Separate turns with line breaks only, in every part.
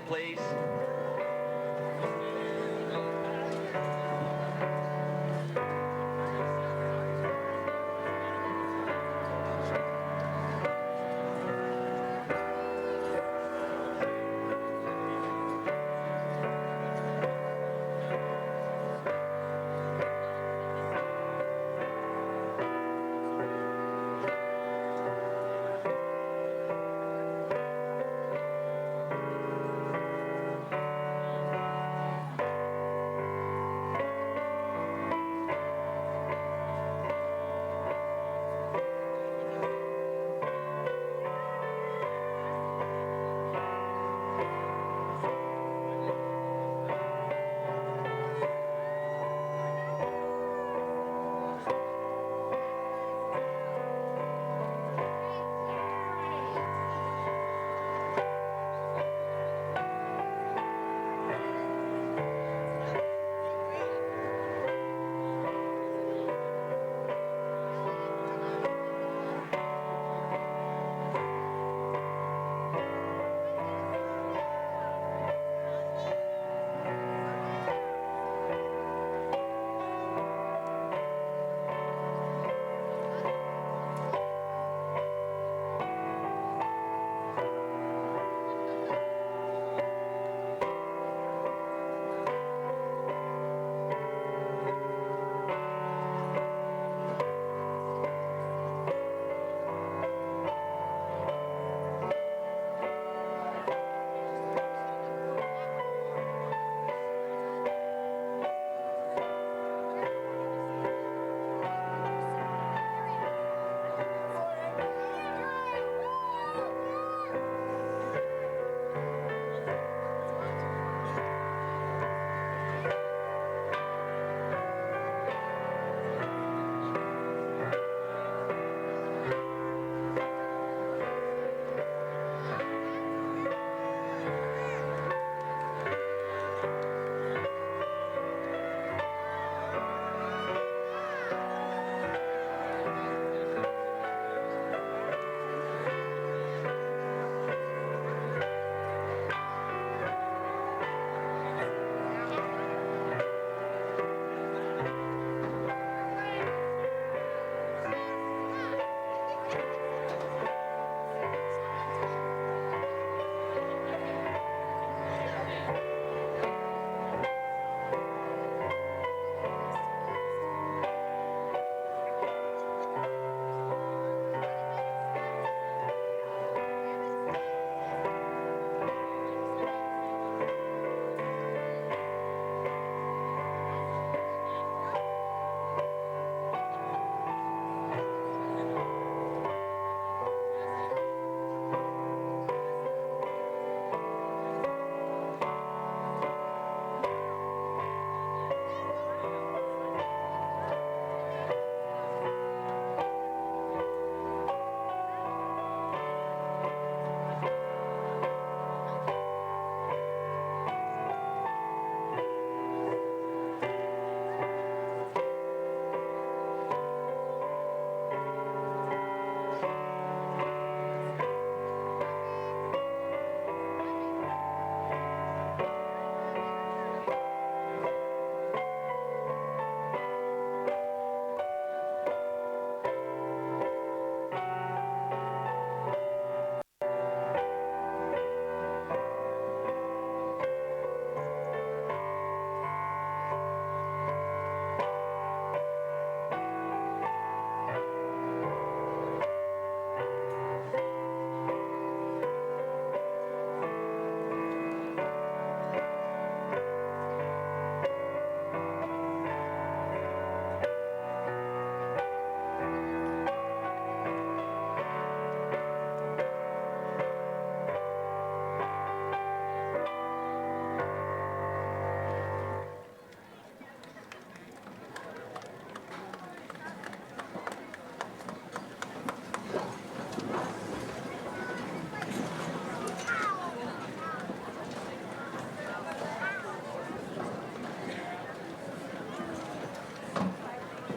stand, please.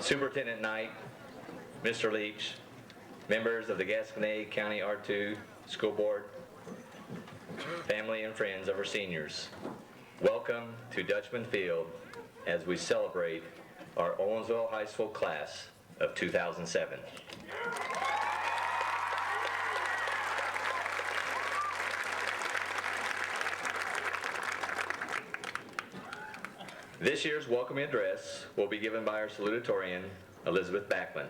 Superintendent Knight, Mr. Leach, members of the Gasconade County R2 School Board, family family and friends of our seniors, welcome to Dutchman Field as we celebrate our Owensville High School class of 2007. This year's welcome address will be given by our salutatorian, Elizabeth Backlund.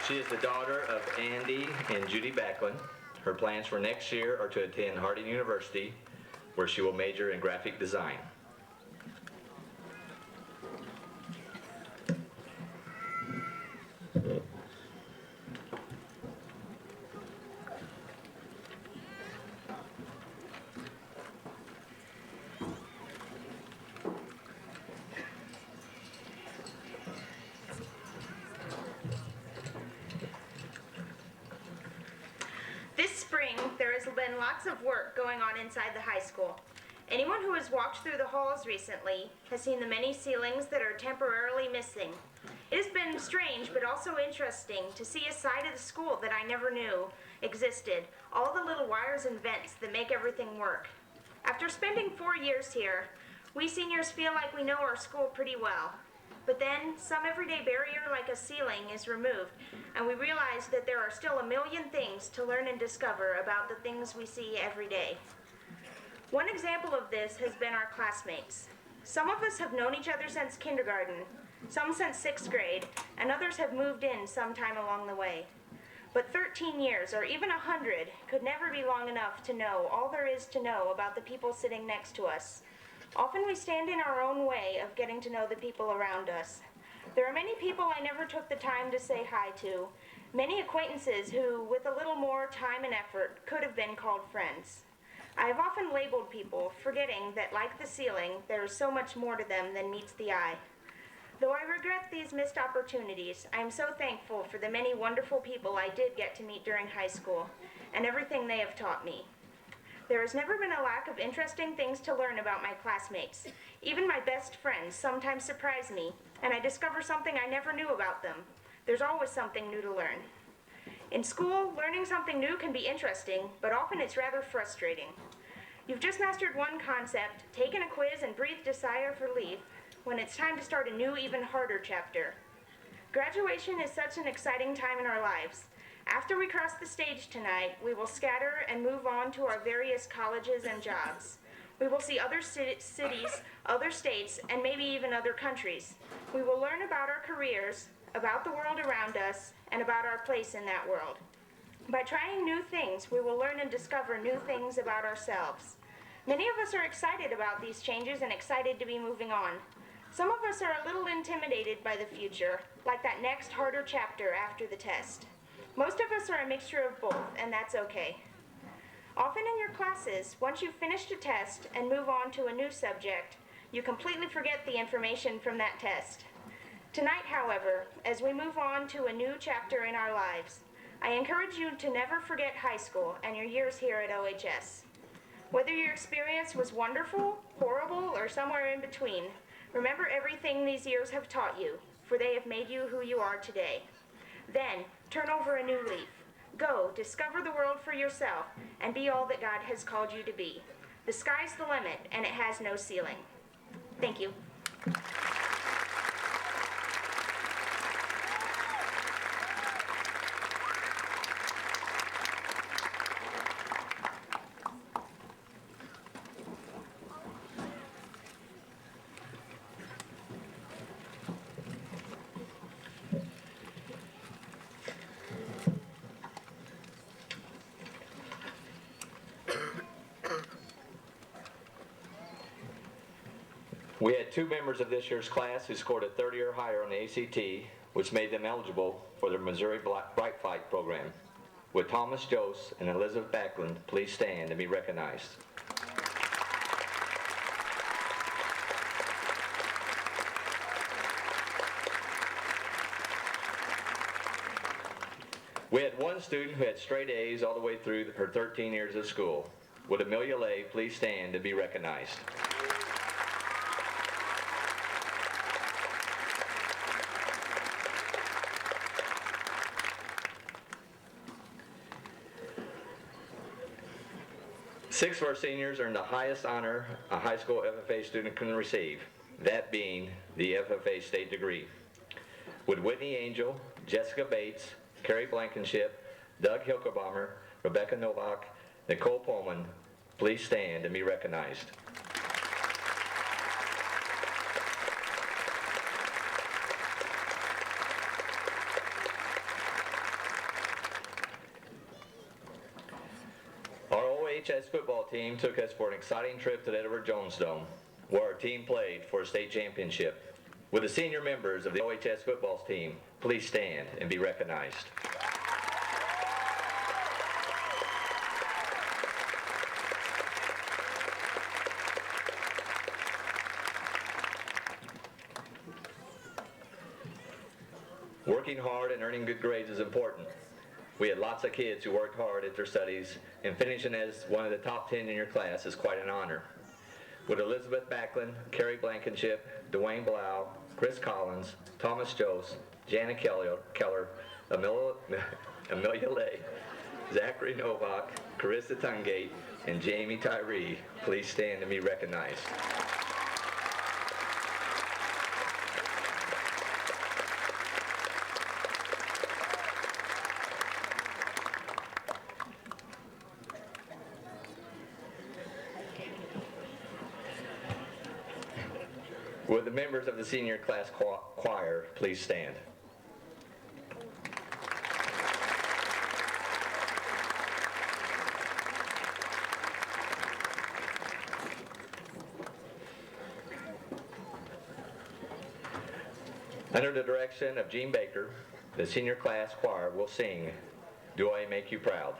She is the daughter of Andy and Judy Backlund. Her plans for next year are to attend Harding University, where she will major in graphic design.
This spring, there has been lots of work going on inside the high school. Anyone who has walked through the halls recently has seen the many ceilings that are temporarily missing. It has been strange, but also interesting to see a side of the school that I never knew existed, all the little wires and vents that make everything work. After spending 4 years here, we seniors feel like we know our school pretty well. But then, some everyday barrier like a ceiling is removed, and we realize that there are still a million things to learn and discover about the things we see every day. One example of this has been our classmates. Some of us have known each other since kindergarten, some since 6th grade, and others have moved in sometime along the way. But 13 years, or even 100, could never be long enough to know all there is to know about the people sitting next to us. Often we stand in our own way of getting to know the people around us. There are many people I never took the time to say hi to, many acquaintances who, with a little more time and effort, could have been called friends. I have often labeled people, forgetting that, like the ceiling, there is so much more to them than meets the eye. Though I regret these missed opportunities, I am so thankful for the many wonderful people I did get to meet during high school, and everything they have taught me. There has never been a lack of interesting things to learn about my classmates. Even my best friends sometimes surprise me, and I discover something I never knew about them. There's always something new to learn. In school, learning something new can be interesting, but often it's rather frustrating. You've just mastered one concept, taken a quiz, and breathed a sigh of relief when it's time to start a new, even harder chapter. Graduation is such an exciting time in our lives. After we cross the stage tonight, we will scatter and move on to our various colleges and jobs. We will see other cities, other states, and maybe even other countries. We will learn about our careers, about the world around us, and about our place in that world. By trying new things, we will learn and discover new things about ourselves. Many of us are excited about these changes and excited to be moving on. Some of us are a little intimidated by the future, like that next harder chapter after the test. Most of us are a mixture of both, and that's okay. Often in your classes, once you've finished a test and move on to a new subject, you completely forget the information from that test. Tonight, however, as we move on to a new chapter in our lives, I encourage you to never forget high school and your years here at OHS. Whether your experience was wonderful, horrible, or somewhere in between, remember everything these years have taught you, for they have made you who you are today. Then, turn over a new leaf. Go, discover the world for yourself, and be all that God has called you to be. The sky's the limit, and it has no ceiling. Thank you.
We had 2 members of this year's class who scored a 30 or higher on the ACT, which made them eligible for the Missouri Bright Fight program. Would Thomas Jose and Elizabeth Backlund please stand and be recognized? We had one student who had straight A's all the way through her 13 years of school. Would Amelia Lay please stand and be recognized? 6 of our seniors earned the highest honor a high school FFA student can receive, that being the FFA state degree. Would Whitney Angel, Jessica Bates, Carrie Blankenship, Doug Hilkerbomber, Rebecca Novak, Nicole Pullman please stand and be recognized? Our OHS football team took us for an exciting trip to the Edward Jones Dome, where our team played for a state championship. Would the senior members of the OHS football team please stand and be recognized? Working hard and earning good grades is important. We had lots of kids who worked hard at their studies, and finishing as one of the top 10 in your class is quite an honor. Would Elizabeth Backlund, Carrie Blankenship, Dwayne Blau, Chris Collins, Thomas Jose, Jana Keller, Amelia Lay, Zachary Novak, Carissa Tungate, and Jamie Tyree please stand and be recognized? Would the members of the senior class choir please stand? Under the direction of Gene Baker, the senior class choir will sing, "Do I Make You Proud?"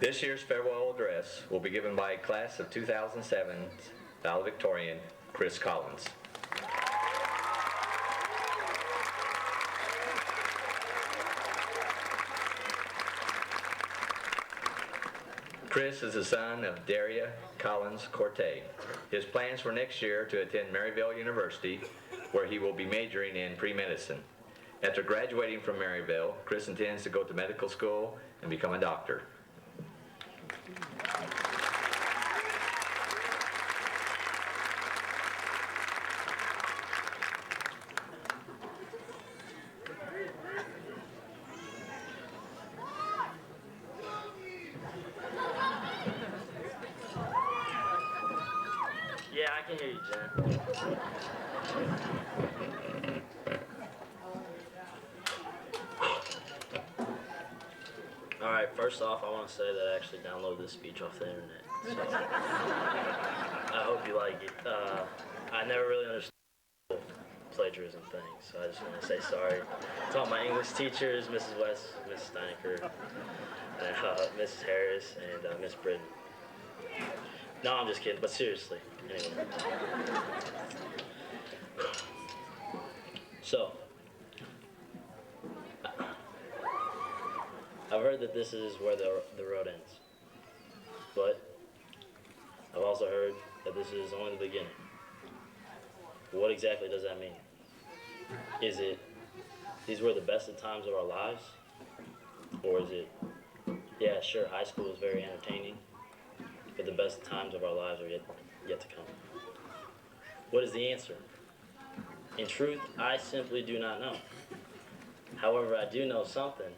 This year's farewell address will be given by class of 2007's valedictorian, Chris Collins. Chris is the son of Daria Collins Corte. His plans for next year to attend Maryville University, where he will be majoring in pre-medicine. After graduating from Maryville, Chris intends to go to medical school and become a doctor.
Yeah, I can hear you, Jen. All right, first off, I want to say that I actually downloaded this speech off the internet. So I hope you like it. I never really understood plagiarism thing, so I just want to say sorry to all my English teachers, Mrs. West, Mrs. Steinecker, and Mrs. Harris, and Miss Britton. No, I'm just kidding, but seriously, anyway. So, I've heard that this is where the road ends. But I've also heard that this is only the beginning. What exactly does that mean? Is it these were the best of times of our lives? Or is it, yeah, sure, high school was very entertaining, but the best times of our lives are yet to come? What is the answer? In truth, I simply do not know. However, I do know something.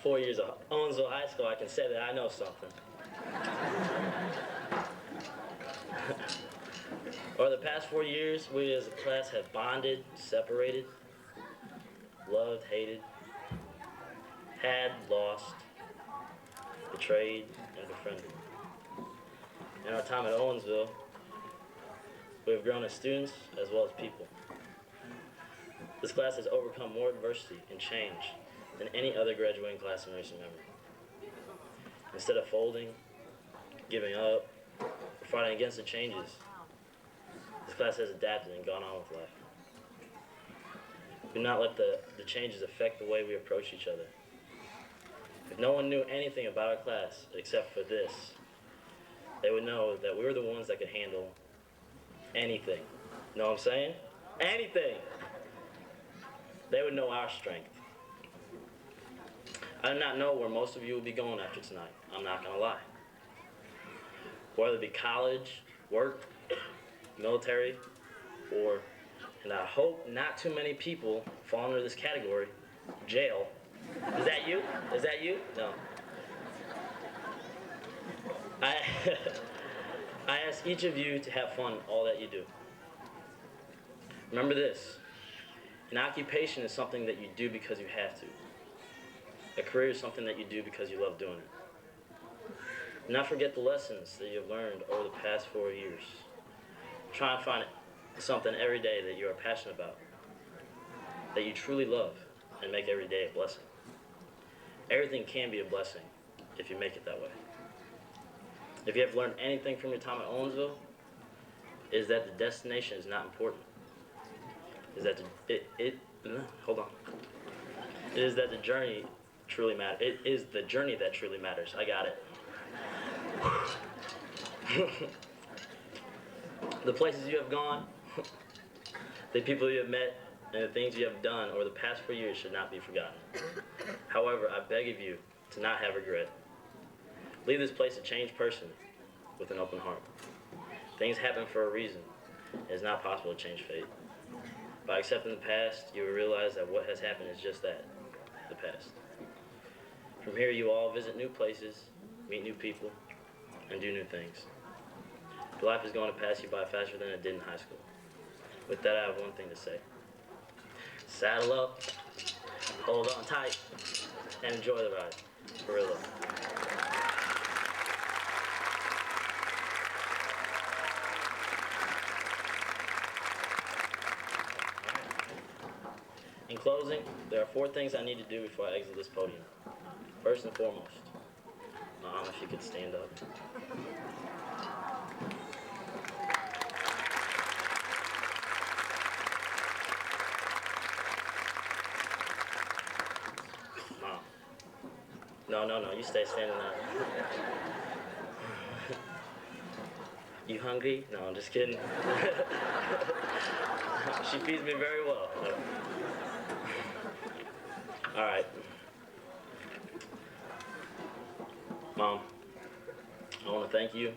4 years of Owensville High School, I can say that I know something. Over the past 4 years, we as a class have bonded, separated, loved, hated, had, lost, betrayed, and befriended. In our time at Owensville, we have grown as students as well as people. This class has overcome more adversity and change than any other graduating class in recent memory. Instead of folding, giving up, or fighting against the changes, this class has adapted and gone on with life. Do not let the changes affect the way we approach each other. If no one knew anything about our class except for this, they would know that we were the ones that could handle anything. Know what I'm saying? Anything! They would know our strength. I do not know where most of you will be going after tonight. I'm not gonna lie. Whether it be college, work, military, or, and I hope not too many people fall under this category, jail. Is that you? Is that you? No. I ask each of you to have fun in all that you do. Remember this. An occupation is something that you do because you have to. A career is something that you do because you love doing it. Do not forget the lessons that you have learned over the past 4 years. Try and find something every day that you are passionate about, that you truly love, and make every day a blessing. Everything can be a blessing if you make it that way. If you have learned anything from your time at Owensville, it is that the destination is not important. It is that the journey truly matters. It is the journey that truly matters. I got it. The places you have gone, the people you have met, and the things you have done over the past 4 years should not be forgotten. However, I beg of you to not have regret. Leave this place a changed person with an open heart. Things happen for a reason. It is not possible to change fate. By accepting the past, you will realize that what has happened is just that, the past. From here, you all visit new places, meet new people, and do new things. Your life is going to pass you by faster than it did in high school. With that, I have one thing to say. Saddle up, hold on tight, and enjoy the ride. For real though. In closing, there are 4 things I need to do before I exit this podium. First and foremost, Mom, if you could stand up. Mom. No, you stay standing up. You hungry? No, I'm just kidding. She feeds me very well. All right. Mom, I want to thank you.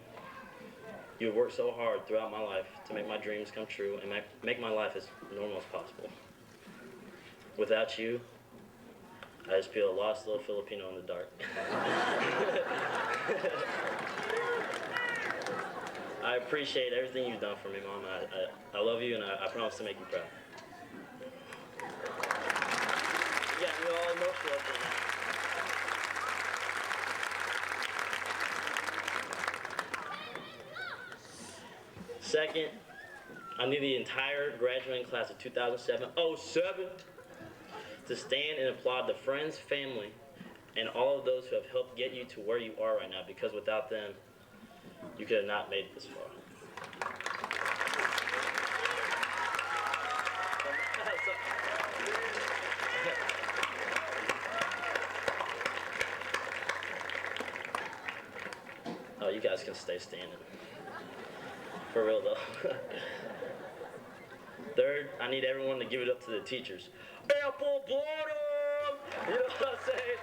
You have worked so hard throughout my life to make my dreams come true and make my life as normal as possible. Without you, I just feel a lost little Filipino in the dark. I appreciate everything you've done for me, Mom. I love you, and I promise to make you proud. You got me all emotional up there now. Second, I need the entire graduating class of 2007 to stand and applaud the friends, family, and all of those who have helped get you to where you are right now, because without them, you could have not made it this far. Oh, you guys can stay standing. For real though. Third, I need everyone to give it up to the teachers. Apple bottom! You know what I'm saying?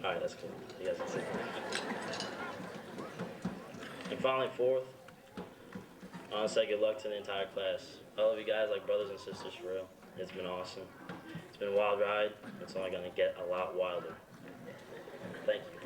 Alright, that's cool. You guys can sit. And finally, fourth, I want to say good luck to the entire class. I love you guys like brothers and sisters for real. It's been awesome. It's been a wild ride. It's only going to get a lot wilder. Thank you.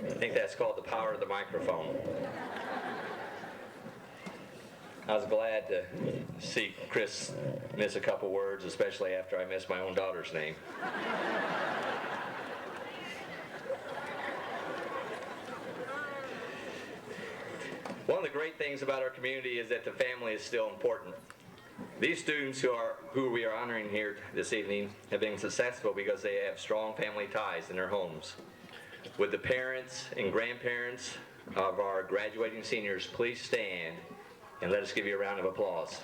I think that's called the power of the microphone. I was glad to see Chris miss a couple words, especially after I missed my own daughter's name. One of the great things about our community is that the family is still important. These students who we are honoring here this evening have been successful because they have strong family ties in their homes. Would the parents and grandparents of our graduating seniors please stand and let us give you a round of applause.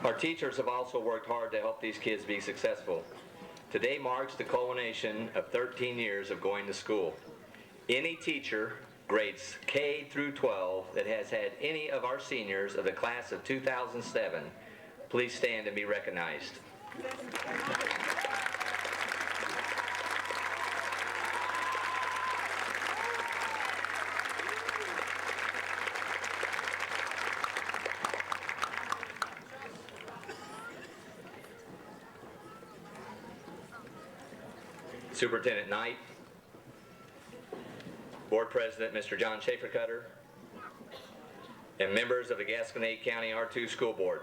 Our teachers have also worked hard to help these kids be successful. Today marks the culmination of 13 years of going to school. Any teacher, grades K through 12, that has had any of our seniors of the class of 2007, please stand and be recognized. Superintendent Knight, Board President Mr. John Schaefer-Cutter, and members of the Gasconade County R2 School Board.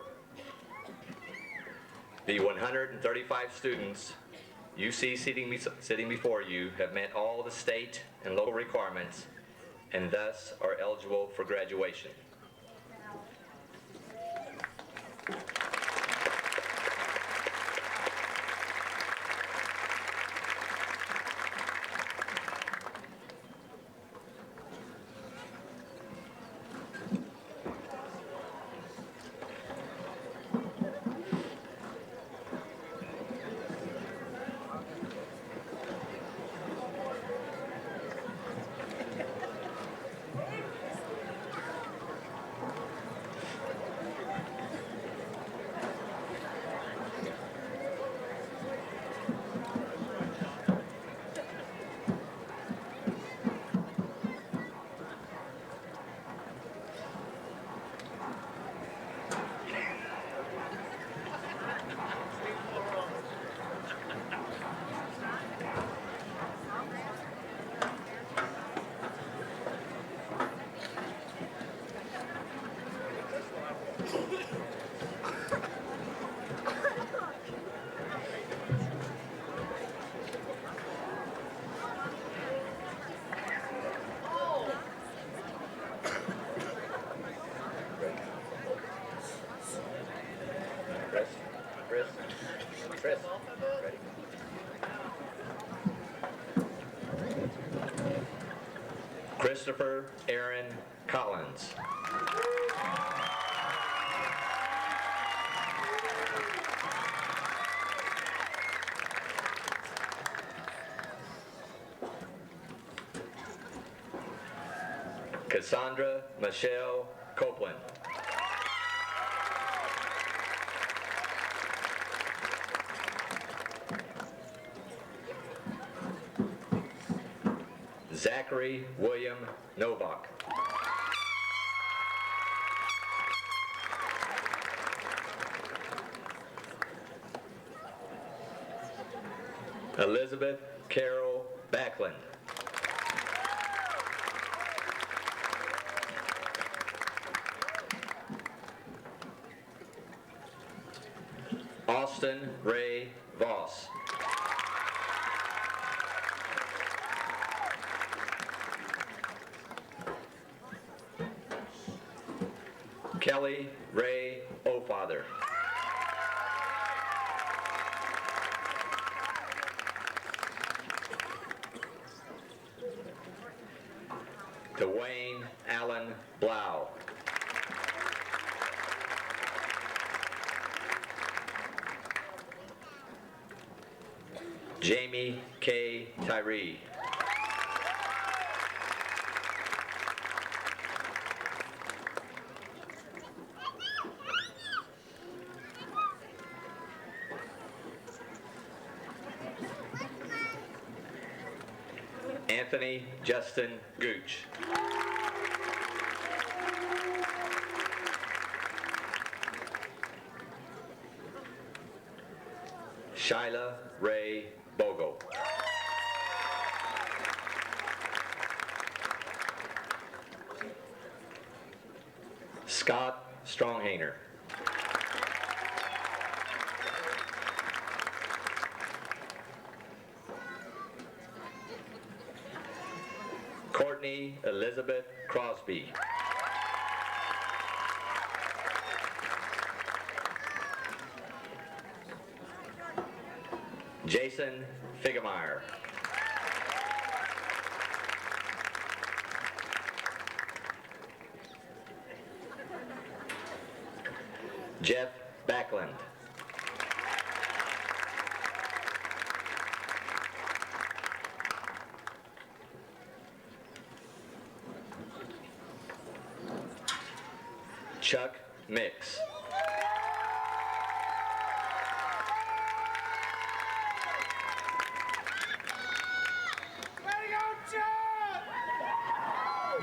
The 135 students you see sitting before you have met all the state and local requirements and thus are eligible for graduation. Chris, ready? Christopher Aaron Collins. Cassandra Michelle Copeland. Zachary William Novak. Elizabeth Carol Backlund. Austin Ray Voss. Kelly Ray O'Father. Dwayne Allen Blau. Jamie K. Tyree. Anthony Justin Gooch. Shyla Ray Bogle. Scott Stronghainer. Courtney Elizabeth Crosby. Jason Figemeyer. Jeff Backlund. Chuck Mix.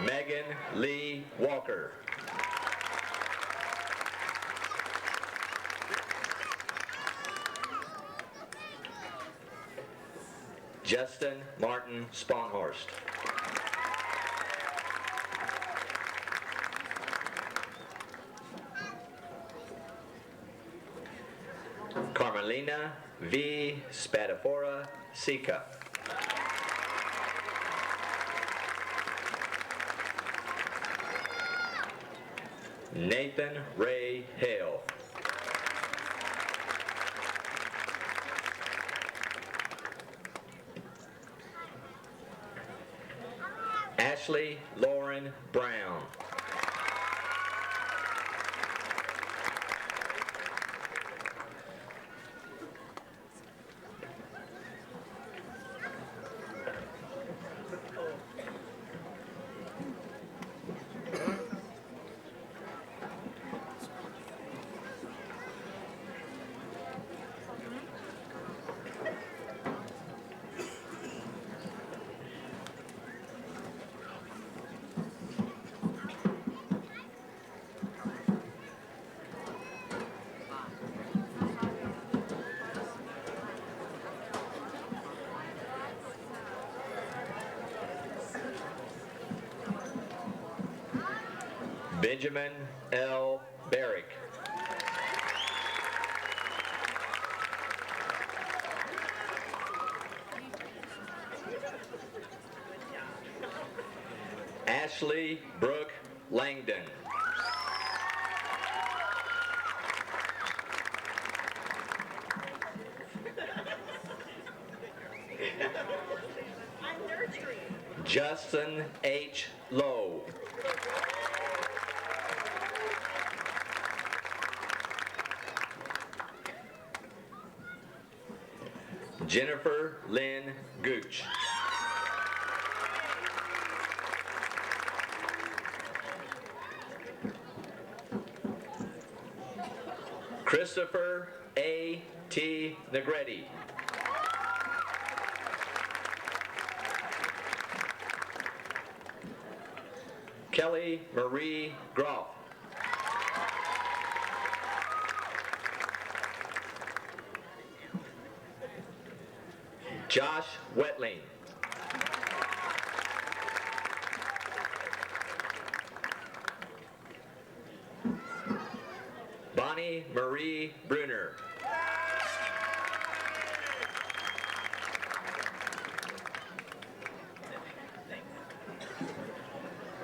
Megan Lee Walker. Justin Martin Sponhorst. Carmelina V. Spadafora Sika. Nathan Ray Hale. Ashley Lauren Brown. Benjamin L. Barrick. Ashley Brooke Langdon. Justin H. Lowe. Jennifer Lynn Gooch. Christopher A. T. Negretti. Kelly Marie Groff. Josh Wetling. Bonnie Marie Bruner.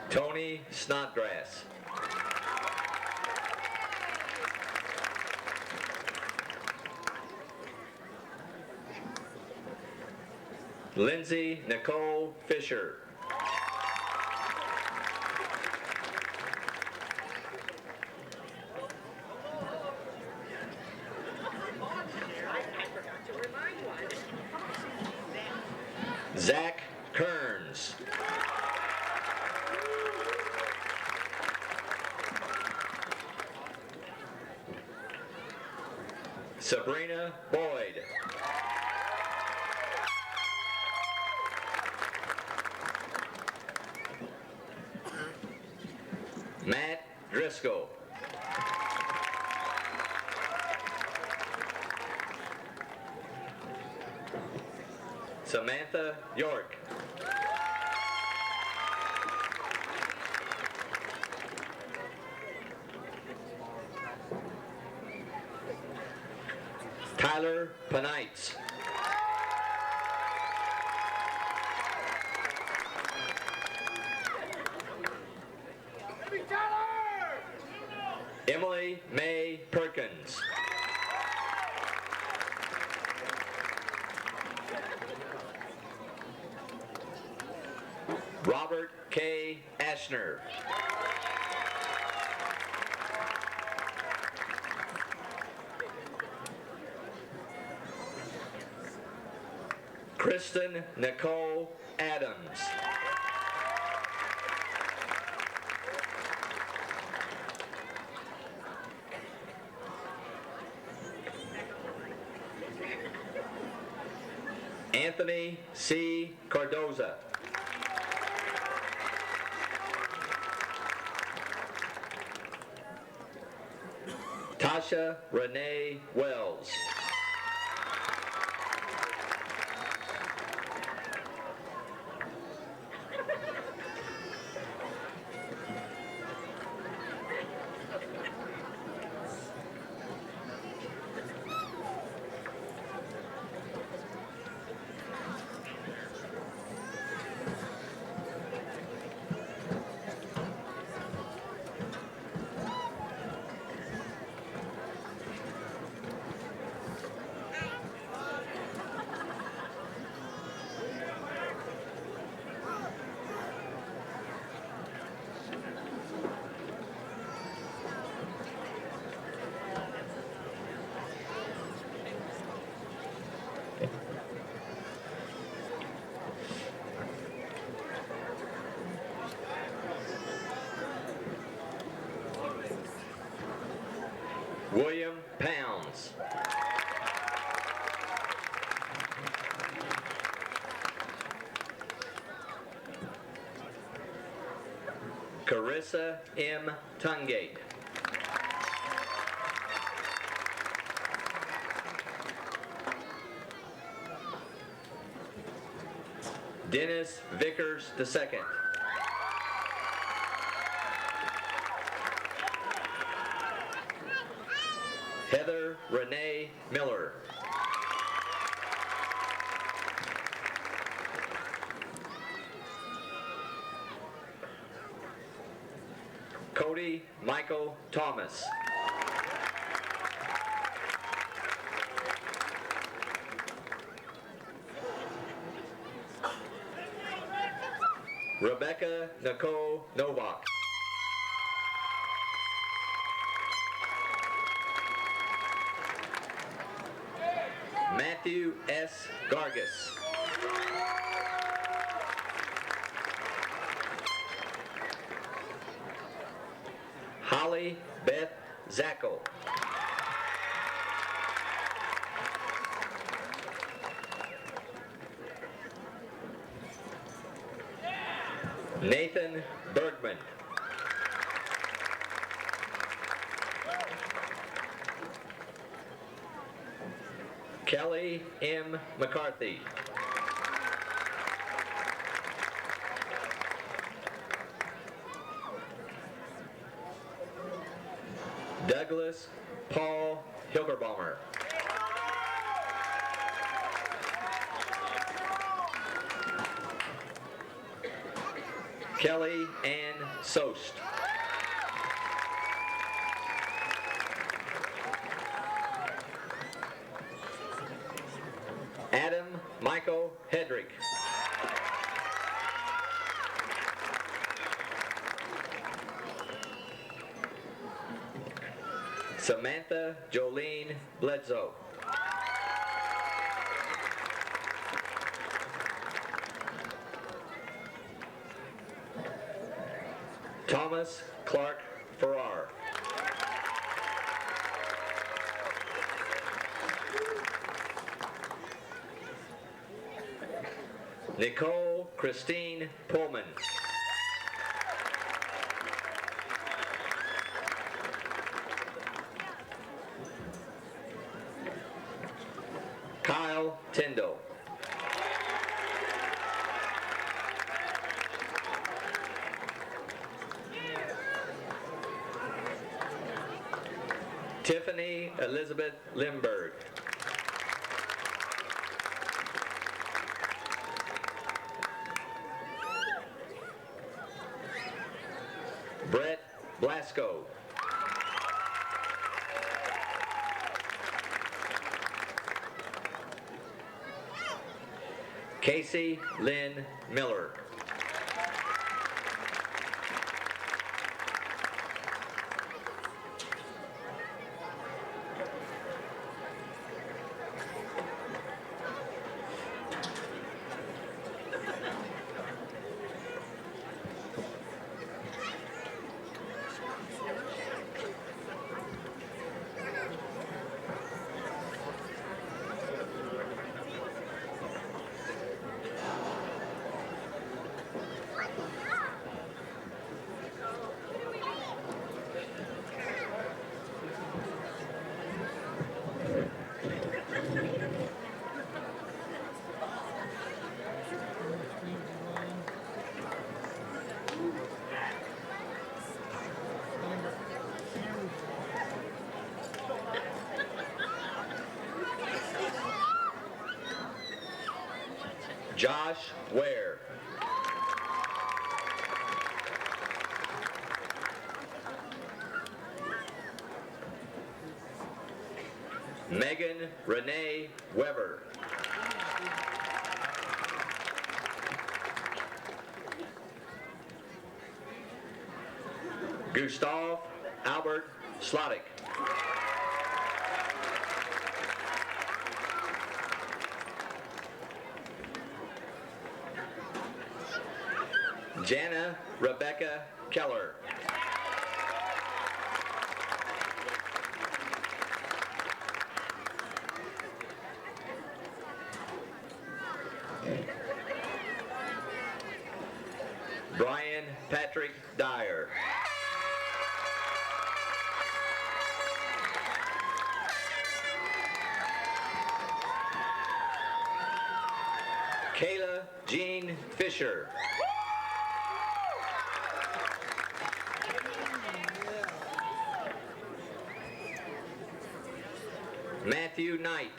Tony Snodgrass. Lindsay Nicole Fisher. Zach Kearns. Sabrina Boyd. Matt Driscoll. Samantha York. Tyler Panites. Emily May Perkins. Robert K. Ashner. Kristen Nicole Adams. Anthony C. Cardoza. Tasha Renee Wells. William Pounds. Carissa M. Tungate. Dennis Vickers II. Heather Renee Miller. Cody Michael Thomas. Rebecca Nicole Novak. Matthew S. Gargus. Holly Beth Zackel. Nathan Bergman. Kelly M. McCarthy. Douglas Paul Hilgerbaumer. Kelly Ann Sost. Adam Michael Hedrick. Samantha Jolene Bledsoe. Thomas Clark Farrar. Nicole Christine Pullman. Kyle Tyndall. Tiffany Elizabeth Limberg. Brett Blasco. Casey Lynn Miller. Josh Ware. Megan Renee Weber. Gustav Albert Slottick. Jana Rebecca Keller. Brian Patrick Dyer. Kayla Jean Fisher. Matthew Knight.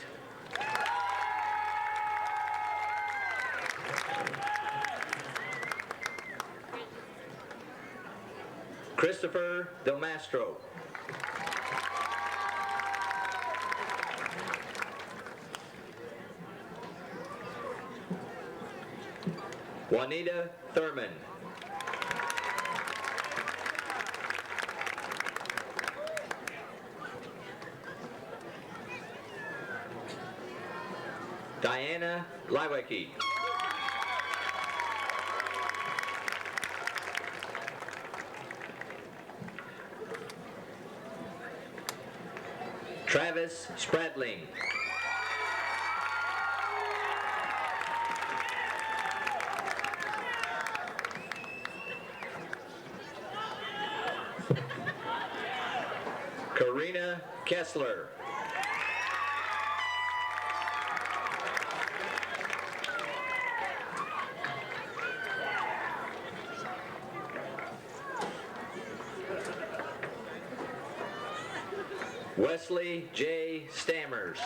Christopher Del Mastro. Juanita Thurman. Diana Liwecki. Travis Spradling. Karina Kessler. Wesley J. Stammers.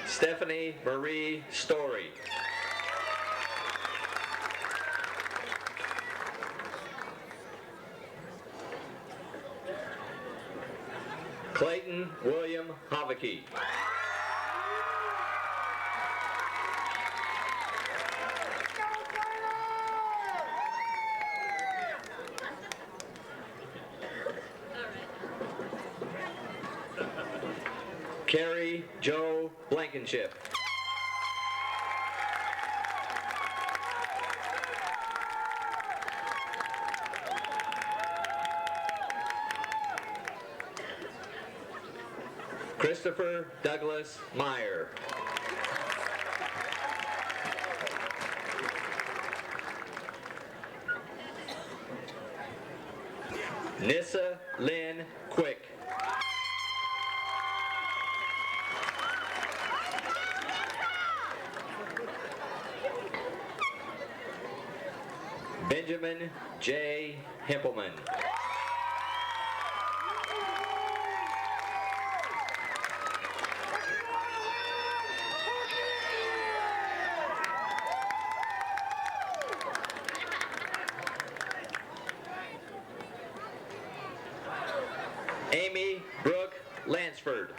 Stephanie Marie Story. Clayton William Havake. Carrie Joe Blankenship. Christopher Douglas Meyer. Nissa Lynn Quick. Benjamin J. Himpelman. Amy Brooke Lansford.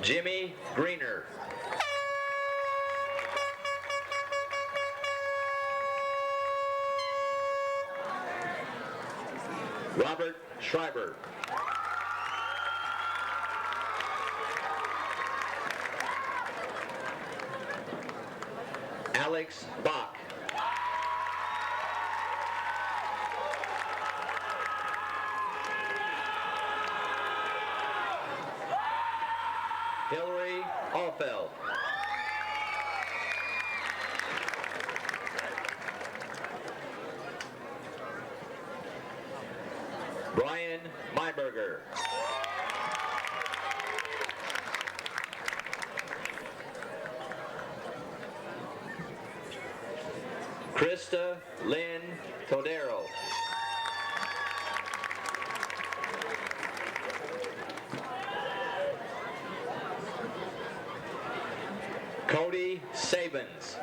Jimmy Greener. Robert Schreiber. Alex Bach. Hillary Allfeld. Brian Myberger. Krista Lynn Todero. Cody Sabins.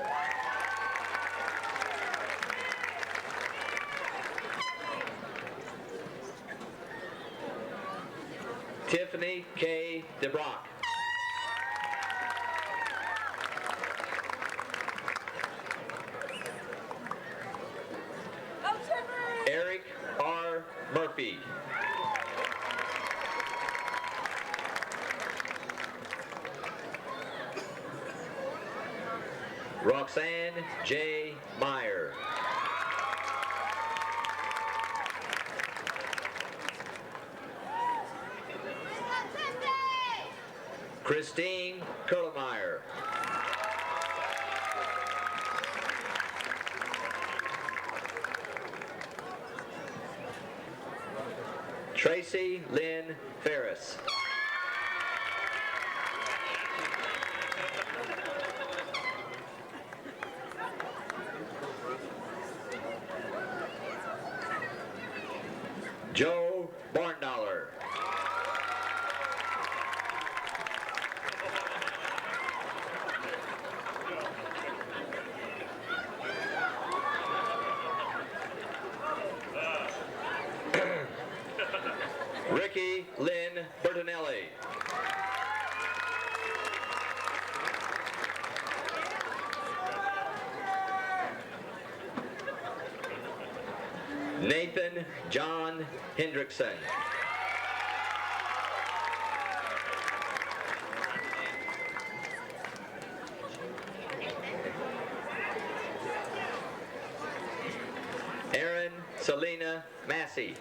Tiffany K. DeBrock. Eric R. Murphy. Roxanne J. Meyer. Christine Kurlemeyer. Tracy Lynn Ferris. Joe Barndollar. Ricky Lynn Bertinelli. Nathan John Hendrickson. Erin Selena Massey.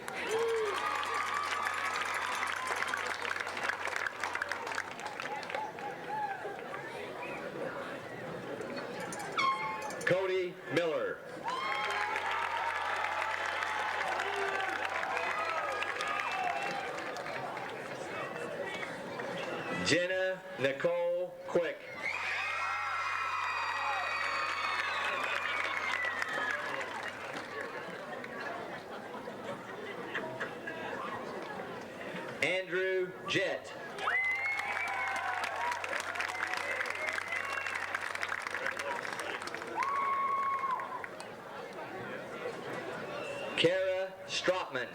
Cody Miller. Jenna Nicole Quick. Andrew Jett. Kara Stropman.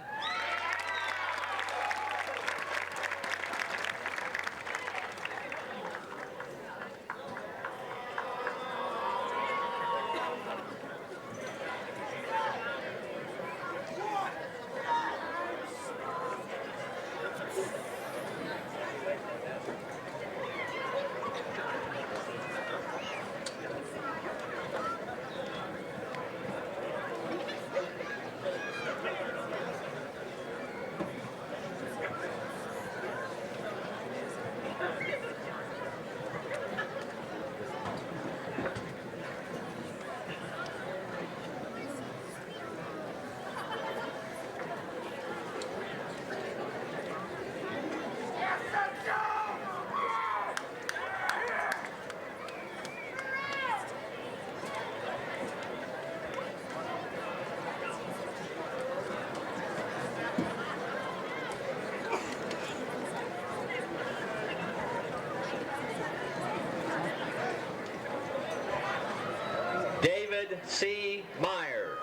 David C. Meyer.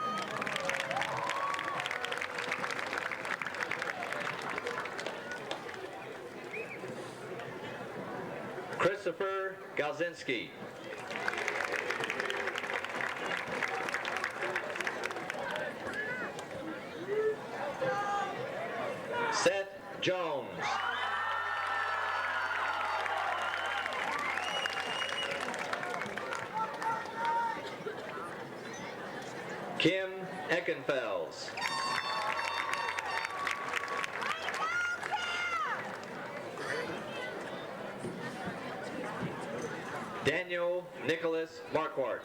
Christopher Galzinski. Seth Jones. Kim Eckenfels. Daniel Nicholas Marquardt.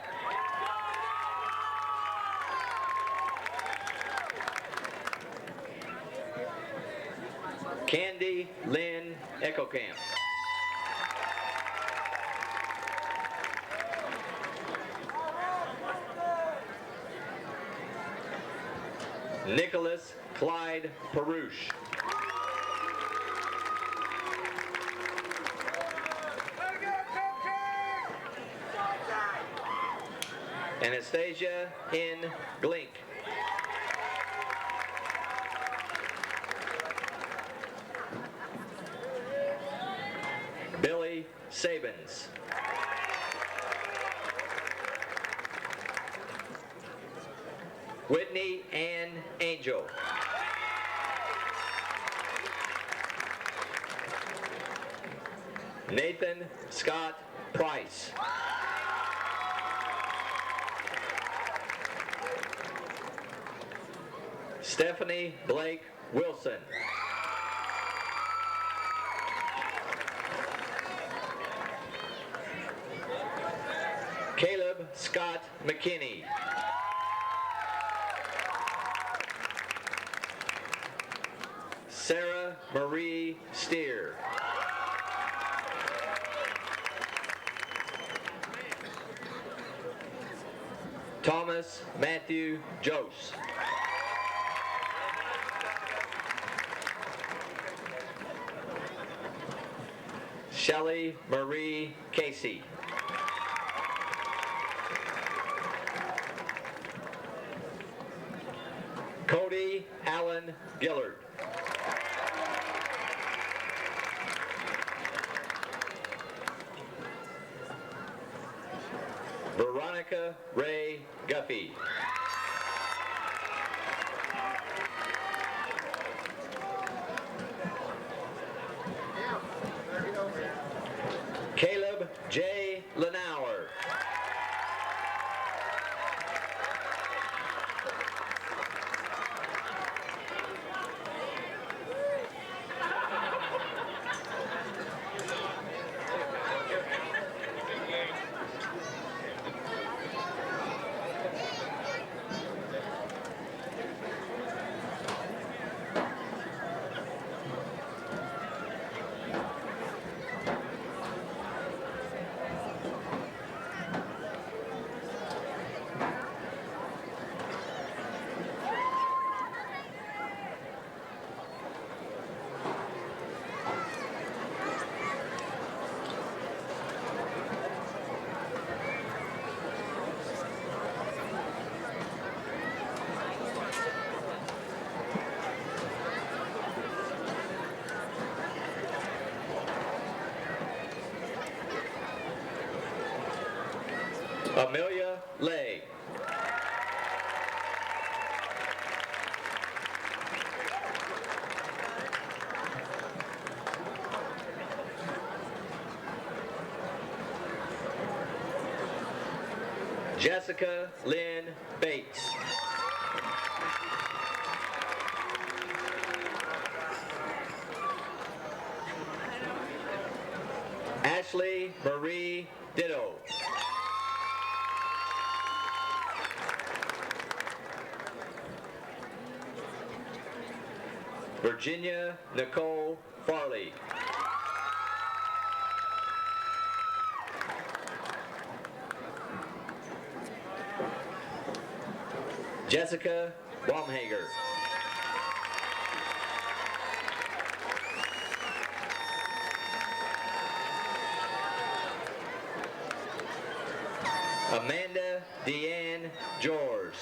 Candy Lynn Eckelkamp. Nicholas Clyde Perush. Anastasia N. Glink. Whitney Ann Angel. Nathan Scott Price. Stephanie Blake Wilson. Caleb Scott McKinney. Sarah Marie Steer. Thomas Matthew Jose. Shelley Marie Casey. Cody Allen Gillard. Veronica Ray Guffey. Caleb J. Lenauer. Amelia Lay. Jessica Lynn Bates. Ashley Marie Ditto. Virginia Nicole Farley. Jessica Baumhager. Amanda Deanne George.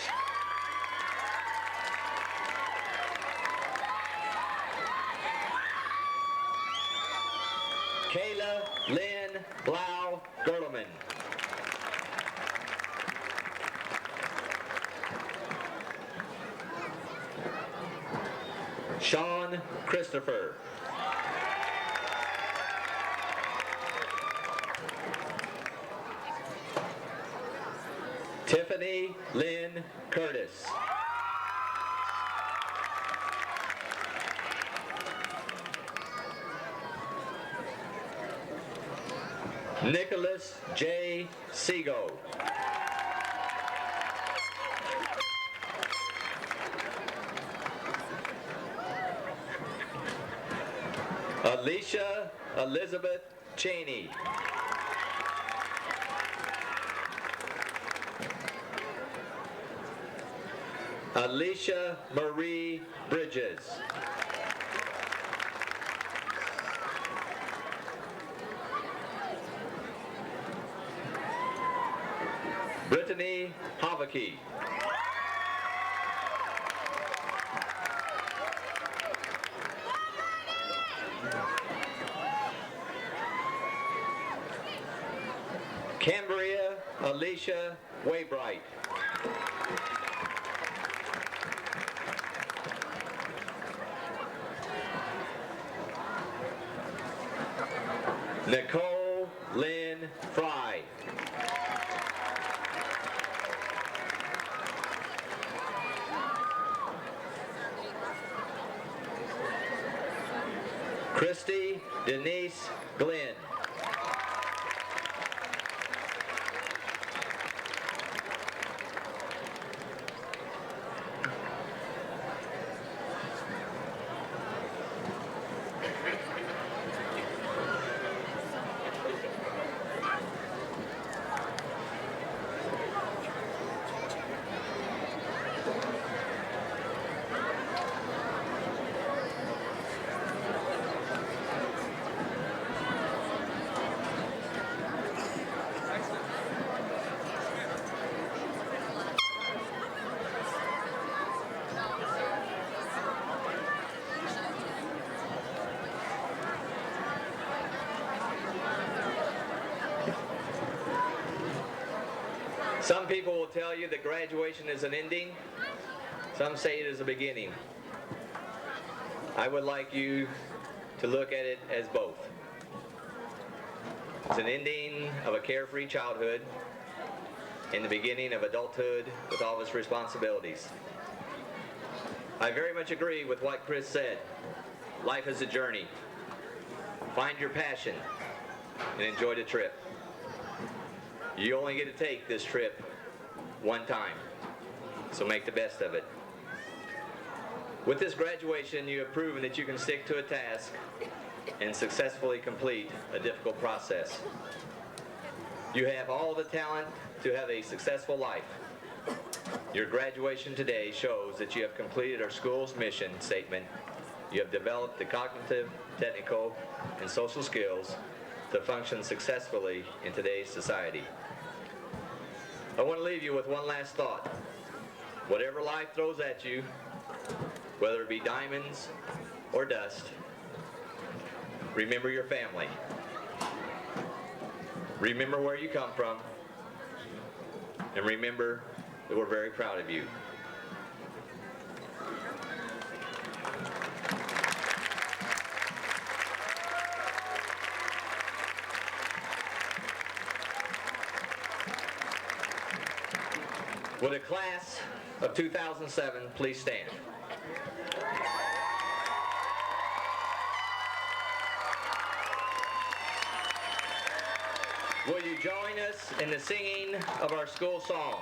Kayla Lynn Blau Gerleman. Sean Christopher. Tiffany Lynn Curtis. Nicholas J. Seago. Alicia Elizabeth Cheney. Alicia Marie Bridges. Brittany Havaki. Cambria Alicia Waybright. Nicole Lynn Fry. Christy Denise Glenn. Some people will tell you that graduation is an ending. Some say it is a beginning. I would like you to look at it as both. It's an ending of a carefree childhood and the beginning of adulthood with all of its responsibilities. I very much agree with what Chris said. Life is a journey. Find your passion and enjoy the trip. You only get to take this trip one time, so make the best of it. With this graduation, you have proven that you can stick to a task and successfully complete a difficult process. You have all the talent to have a successful life. Your graduation today shows that you have completed our school's mission statement. You have developed the cognitive, technical, and social skills to function successfully in today's society. I want to leave you with one last thought. Whatever life throws at you, whether it be diamonds or dust, remember your family. Remember where you come from, and remember that we're very proud of you. Will the class of 2007 please stand? Will you join us in the singing of our school song?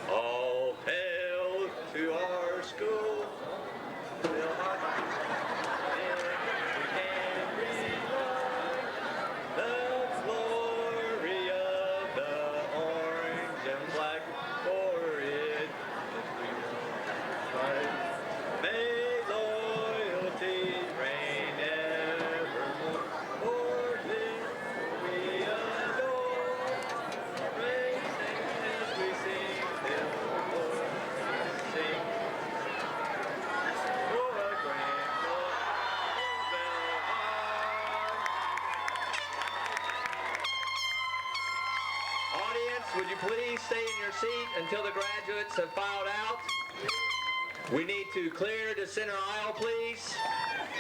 All hail to our school. Would you please stay in your seat until the graduates have filed out? We need to clear the center aisle, please.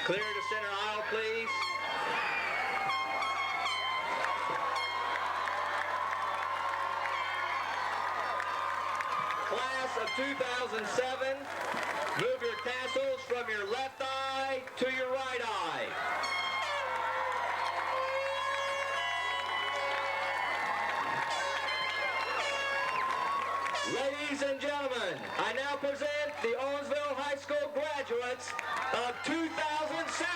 Clear the center aisle, please. Class of 2007, move your tassels from your left eye to your right eye. Ladies and gentlemen, I now present the Owensville High School graduates of 2007.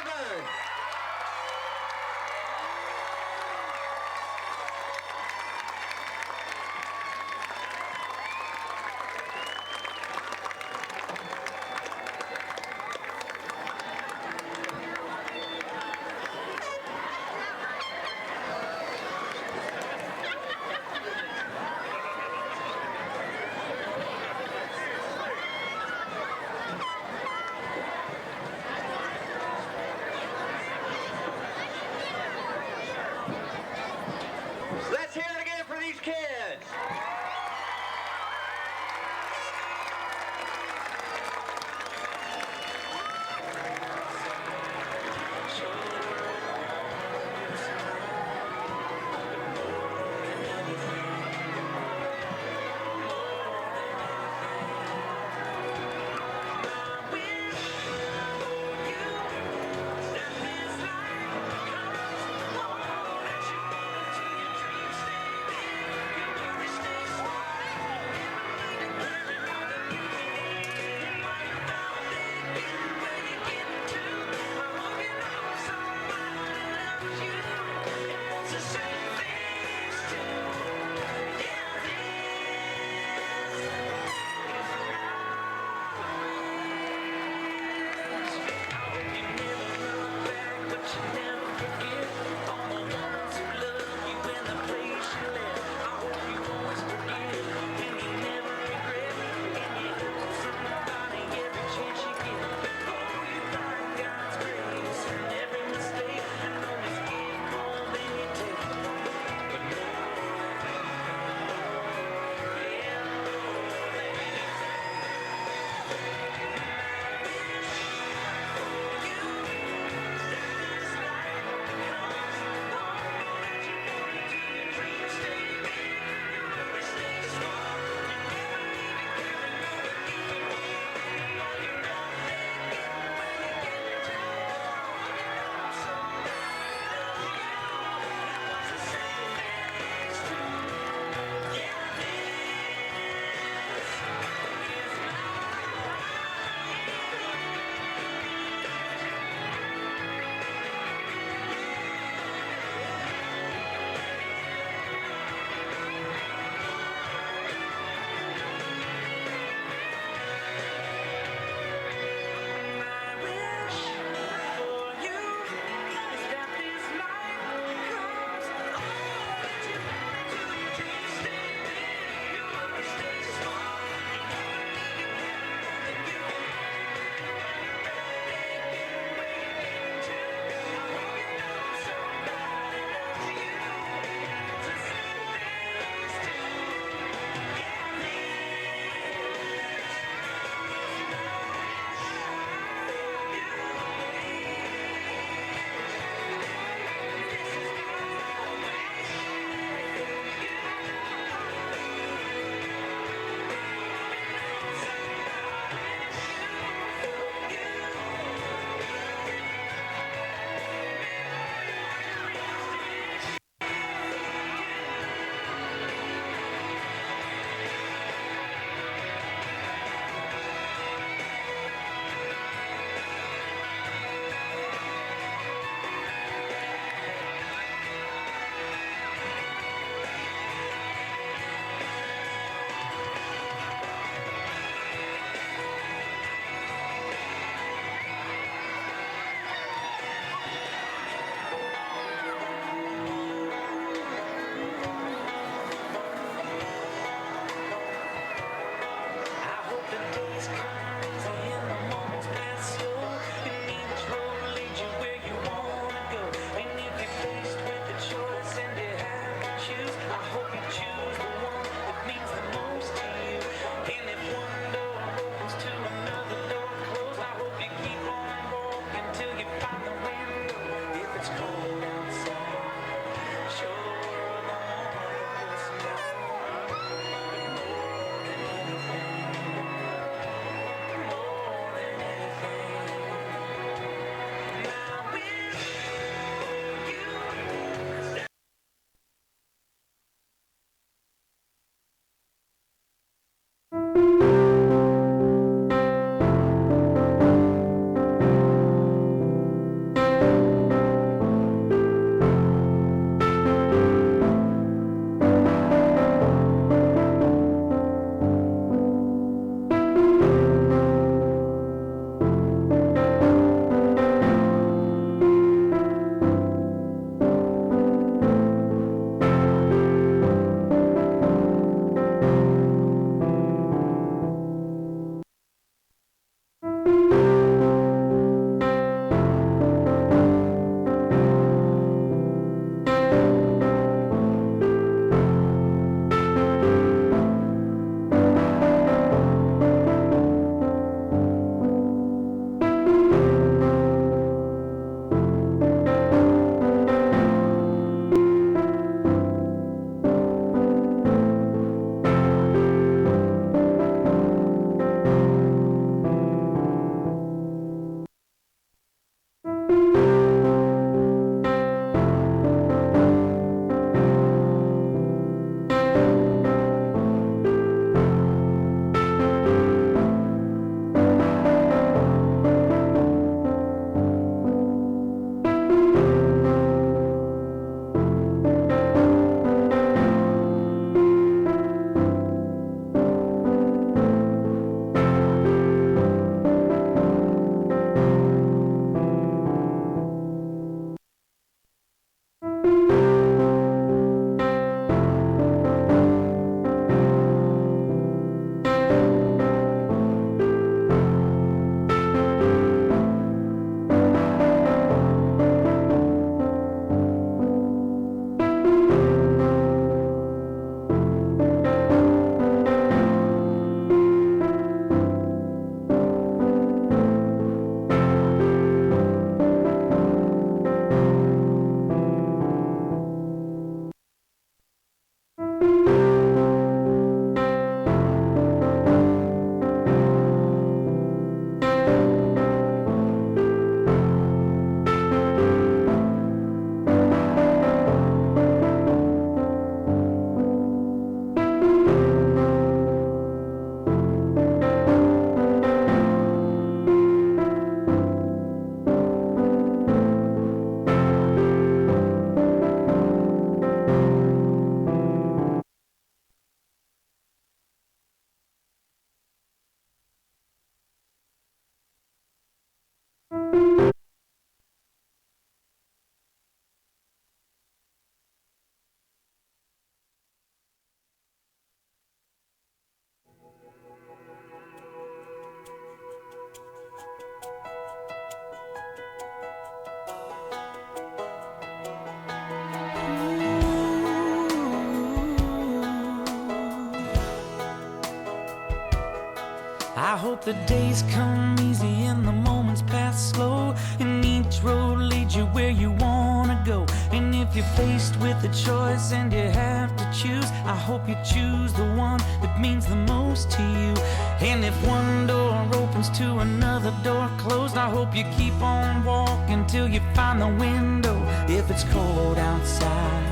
I hope the days come easy and the moments pass slow, and each road leads you where you wanna go. And if you're faced with a choice and you have to choose, I hope you choose the one that means the most to you. And if one door opens to another door closed, I hope you keep on walking till you find the window. If it's cold outside,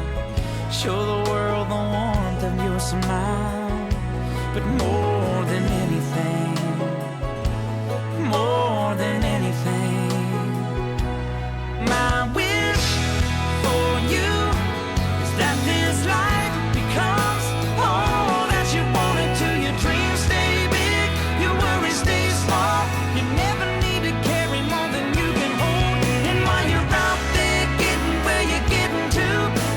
show the world the warmth of your smile. But more than anything, more than anything, my wish for you is that this life becomes all that you want it to. Your dreams stay big, your worries stay small. You never need to carry more than you can hold. And while you're out there getting where you're getting to,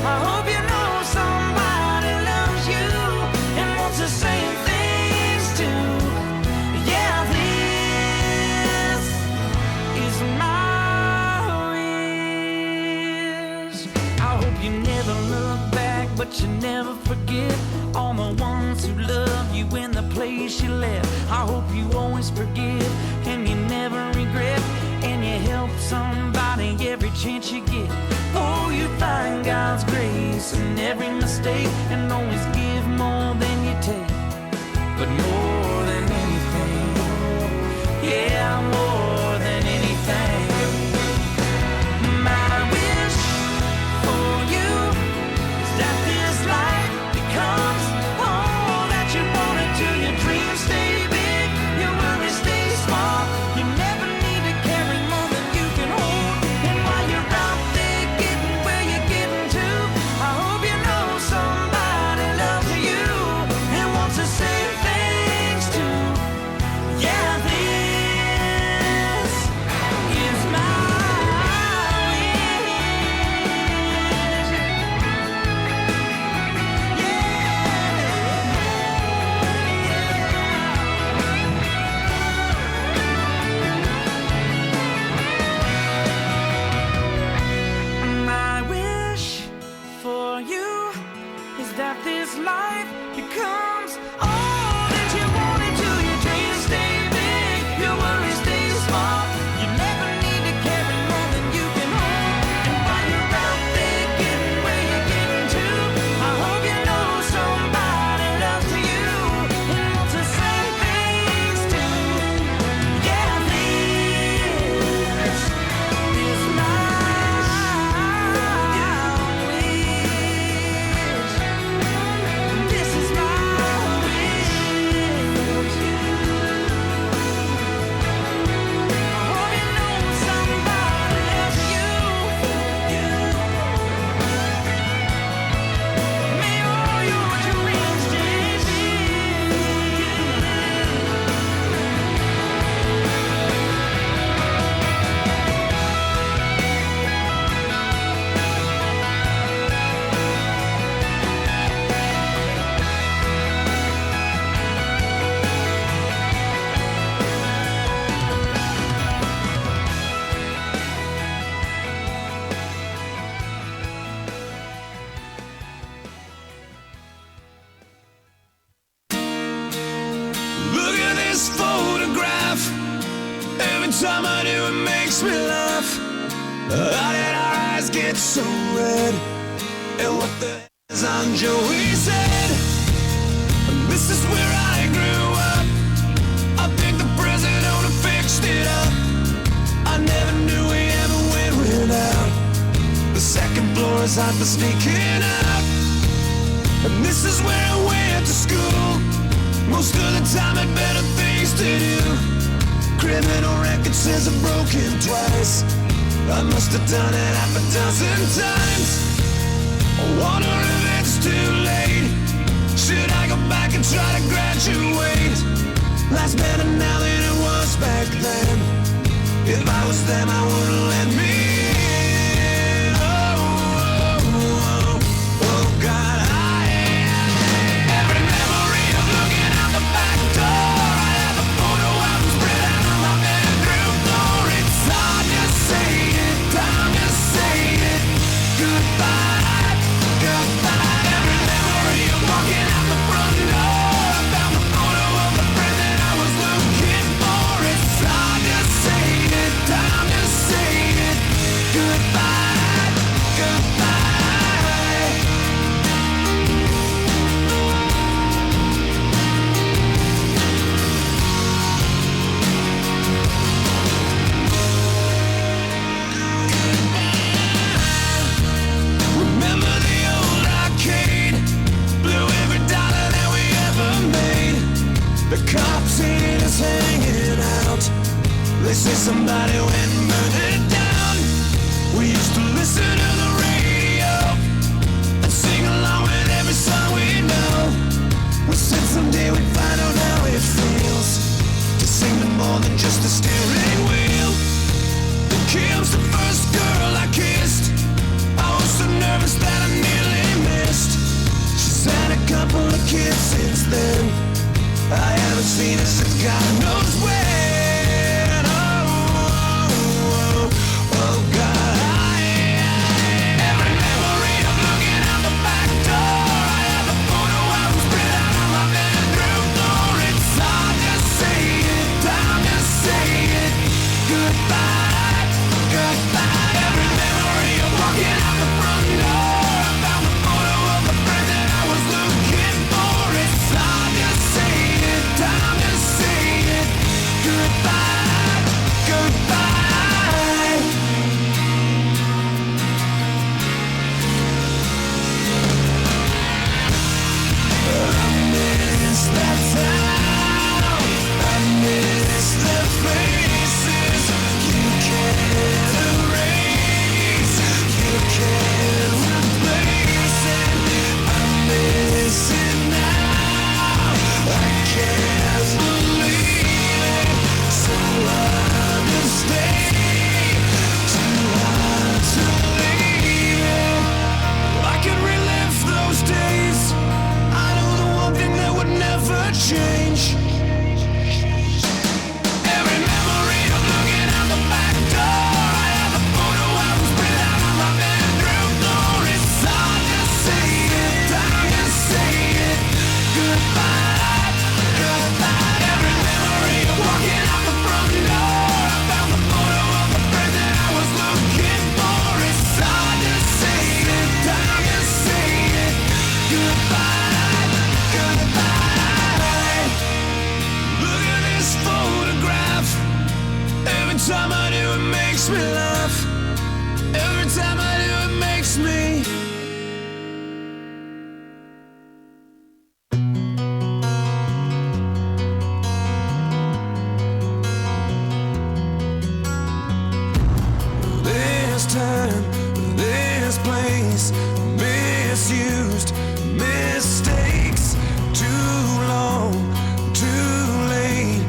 I hope you know somebody loves you and wants the same thing but you never forget all the ones who love you in the place you left. I hope you always forgive and you never regret, and you help somebody every chance you get. Oh, you find God's grace in every mistake, and always give more than you take. But more than anything, yeah, more than anything, my wish for you is that this life becomes all that you wanted to. Your dreams stay big, your worries stay small. You never need to carry more than you can hold. And while you're out there getting where you're getting to, I hope you know somebody loves you and wants to say thanks to. Yeah, this is my my wish for you is that this life becomes all that you wanted to. Your dreams stay big, your worries stay small. You never need to carry more than you can hold. And while you're out there getting where you're getting to, I hope you know somebody loves you and wants to say thanks to. Yeah, this is my wish. This is my wish. I hope you know somebody loves you. May all your dreams stay big.
Look at this photograph. Every time I do, it makes me laugh. How did our eyes get so red? And what the hell is on Joey's head? This is where I grew up. I think the present owner fixed it up. I never knew we ever went without. The second floor is hot for sneaking up. And this is where I went to school. Most of the time had better things to do. Criminal record says I'm broken twice. I must have done it half a dozen times. I wonder if it's too late. Should I go back and try to graduate? Life's better now than it was back then. If I was them, I wouldn't let me in. Oh, God, every memory of looking out the back door. I have a photo album spread out on my bedroom floor. It's hard to say it, time to say it. Goodbye, goodbye. Every memory of walking out the front door. I found the photo of the friend that I was looking for. It's hard to say it, time to say it. Goodbye, goodbye. Remember the old arcade? Blew every dollar that we ever made. The cops seen us hanging out. They say somebody went and burned it down. We used to listen to the radio and sing along with every song we know. We said someday we'd find out how it feels to sing to more than just a steering wheel. Kim's the first girl I kissed. I was so nervous that I nearly missed. She's had a couple of kids since then. I haven't seen her since God knows when. Oh, God, every memory of looking out the back door. time I do, it makes me laugh. Every time I do, it makes me. This time, this place, misused mistakes. Too long, too late.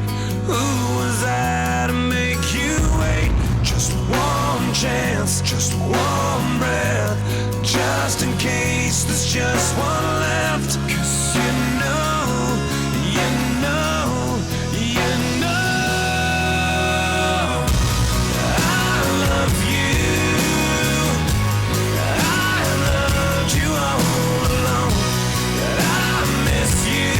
Who was I to make you wait? Just one chance, just one breath, just in case there's just one left. 'Cause you know, you know, you know I love you. I loved you all along. I miss you.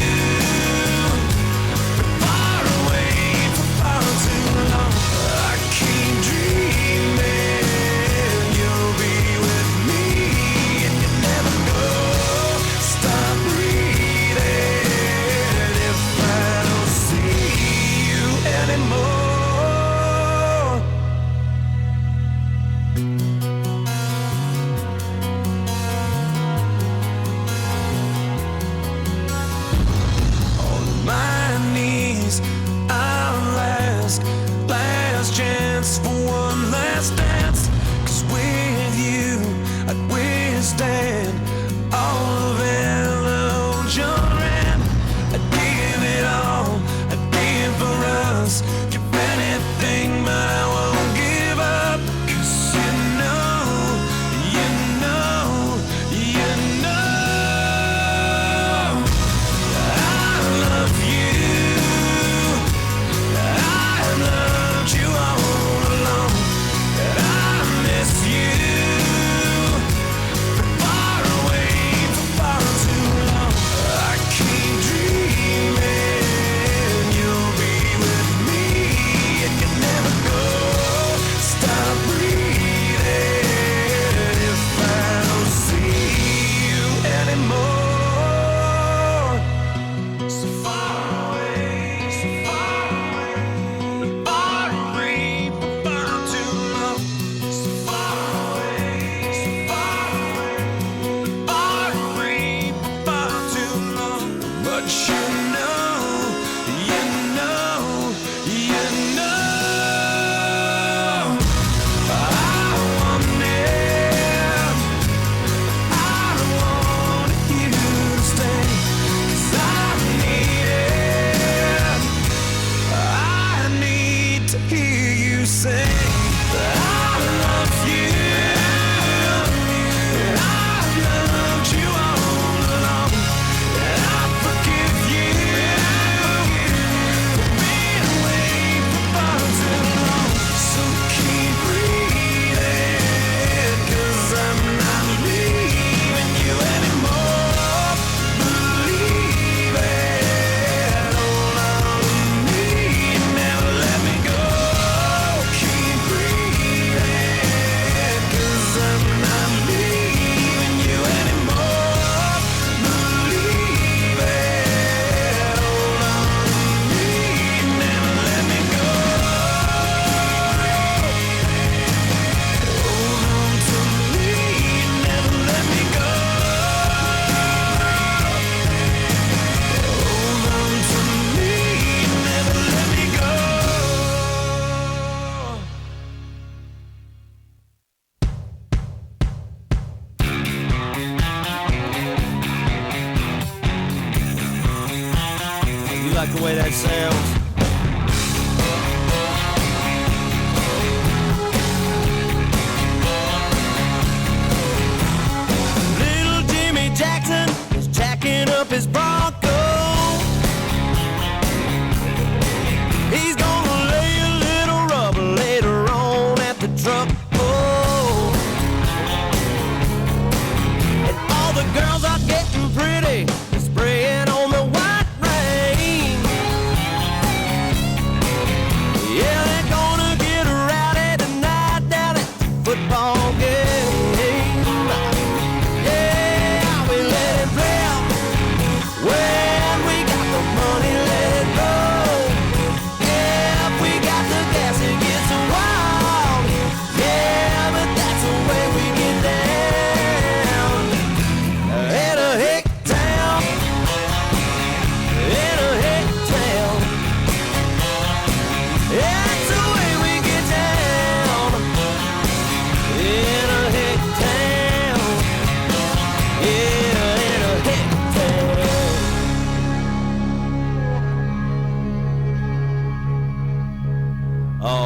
Far away for far too long. I keep dreaming you'll be with me, and you never go. Stop breathing if I don't see you anymore. On my knees, I'll last chance for one last dance. 'Cause with you, I'd withstand all of illusion. I'd give it all, I'd give for us, give anything, but I won't give up. 'Cause you know, you know, you know I love you. I loved you all along. I miss you. Far away for far too long. I keep dreaming you'll be with me, and you never go. Stop breathing if I don't see you anymore. So far away, so far away, but far away for far too long. So far away, so far away, but far away for far too long. But you know, you know, you know I wanted you to stay. 'Cause I need to hear you say I love you. And I've loved you all along. And I forgive you for being away for far too long. So keep breathing, 'cause I'm not leaving you anymore. Believe it, hold on to me, never let me go. Keep breathing, 'cause I'm not leaving you anymore. Believe it, hold on to me, never let me go. Hold on to me, never let me go. Hold on to me, never let me go. You like the way that sounds? Little Jimmy Jackson is jacking up his Bronco. He's gonna lay a little rubber later on at the truck. Oh. And all the girls are getting pretty, spraying on the white rain.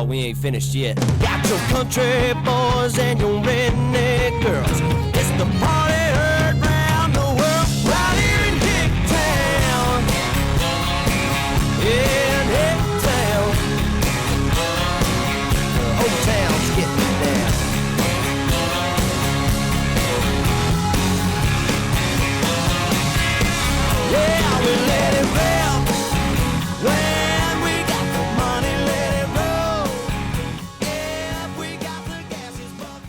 no, we ain't finished yet. Got your country boys and your redneck girls. It's the party heard round the world, right here in Hicktown. In Hicktown. Old town's getting down. Yeah, we let it rip. When we got the money, let it roll. If we got the gas, it's buck.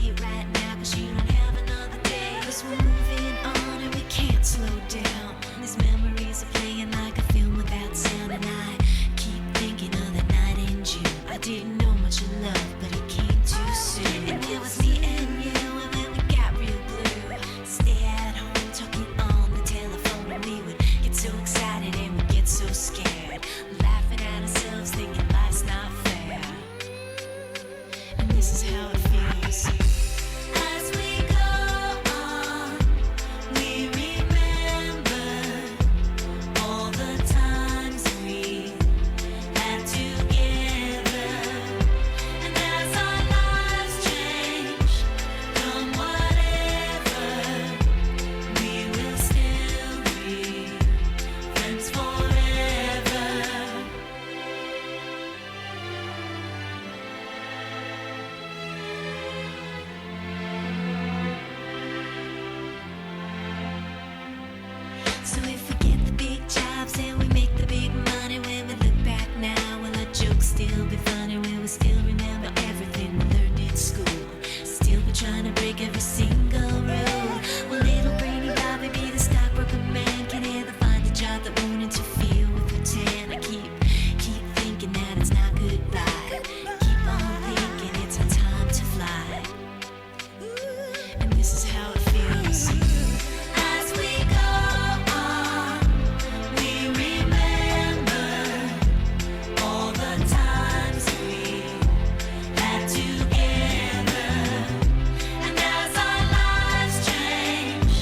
it right now, cause you don't have another day. Cause we're moving on and we can't slow down. These memories are playing like a film without sound. And I keep thinking of that night in June. I didn't know much of love, but it came too soon. And it was me and you, and then we got real blue. Stay at home talking on the telephone, and we would get so excited and we'd get so scared, laughing at ourselves, thinking life's not fair. And this is how it feels. As we go on, we remember all the times we had together. And as our lives change, come whatever, we will still be friends forever. So if we get the big jobs and we make the big money, when we look back now, will our jokes still be funny? Will we still remember everything we learned in school? Still be trying to break every single rule? Will little brainy Bobby be the stockbroker man? Can he ever find a job that won't interfere with her tan? I keep thinking that it's not goodbye. Keep on thinking it's our time to fly. And this is how it feels. As we go on, we remember all the times we had together. And as our lives change,